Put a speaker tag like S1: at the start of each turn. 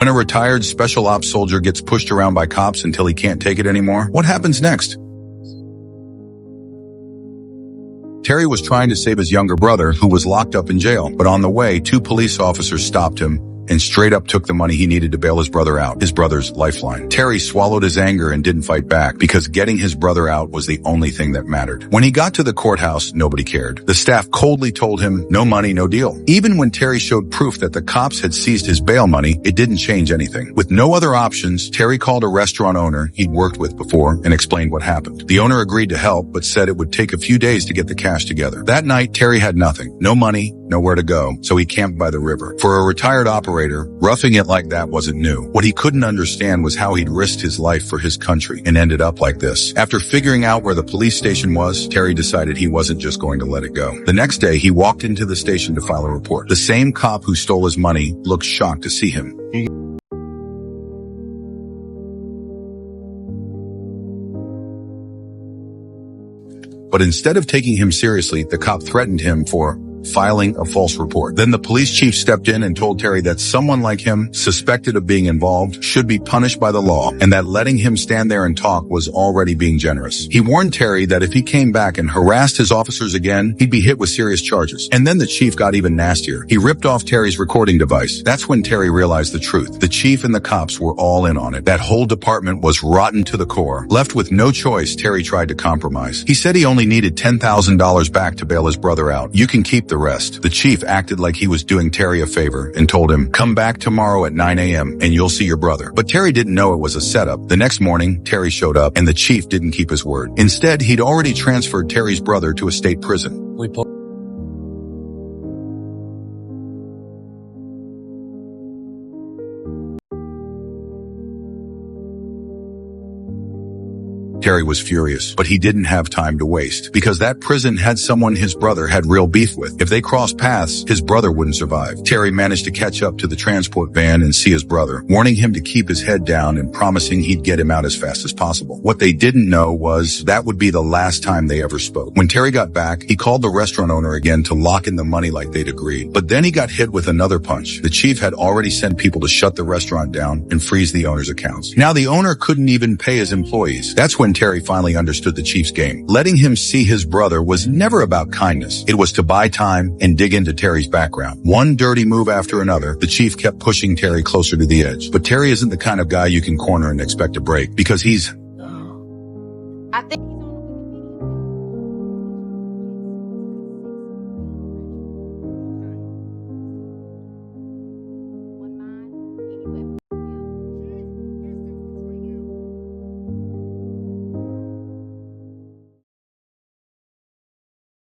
S1: When a retired special ops soldier gets pushed around by cops until he can't take it anymore, what happens next? Terry was trying to save his younger brother, who was locked up in jail. But on the way, 2 police officers stopped him and straight up took the money he needed to bail his brother out, his brother's lifeline. Terry swallowed his anger and didn't fight back because getting his brother out was the only thing that mattered. When he got to the courthouse, nobody cared. The staff coldly told him, no money, no deal. Even when Terry showed proof that the cops had seized his bail money, it didn't change anything. With no other options, Terry called a restaurant owner he'd worked with before and explained what happened. The owner agreed to help, but said it would take a few days to get the cash together. That night, Terry had nothing. No money, nowhere to go, so he camped by the river. For a retired operator, roughing it like that wasn't new. What he couldn't understand was how he'd risked his life for his country and ended up like this. After figuring out where the police station was, Terry decided he wasn't just going to let it go. The next day, he walked into the station to file a report. The same cop who stole his money looked shocked to see him. But instead of taking him seriously, the cop threatened him for filing a false report. Then the police chief stepped in and told Terry that someone like him, suspected of being involved, should be punished by the law, and that letting him stand there and talk was already being generous. He warned Terry that if he came back and harassed his officers again, he'd be hit with serious charges. And then the chief got even nastier. He ripped off Terry's recording device. That's when Terry realized the truth. The chief and the cops were all in on it. That whole department was rotten to the core. Left with no choice, Terry tried to compromise. He said he only needed $10,000 back to bail his brother out. You can keep the rest. The chief acted like he was doing Terry a favor and told him, come back tomorrow at 9 a.m. and you'll see your brother. But Terry didn't know it was a setup. The next morning, Terry showed up and the chief didn't keep his word. Instead, he'd already transferred Terry's brother to a state prison. Terry was furious, but he didn't have time to waste because that prison had someone his brother had real beef with. If they crossed paths, his brother wouldn't survive. Terry managed to catch up to the transport van and see his brother, warning him to keep his head down and promising he'd get him out as fast as possible. What they didn't know was that would be the last time they ever spoke. When Terry got back, he called the restaurant owner again to lock in the money like they'd agreed. But then he got hit with another punch. The chief had already sent people to shut the restaurant down and freeze the owner's accounts. Now the owner couldn't even pay his employees. That's when Terry finally understood the chief's game. Letting him see his brother was never about kindness. It was to buy time and dig into Terry's background. One dirty move after another, the chief kept pushing Terry closer to the edge. But Terry isn't the kind of guy you can corner and expect a break because he's...
S2: I think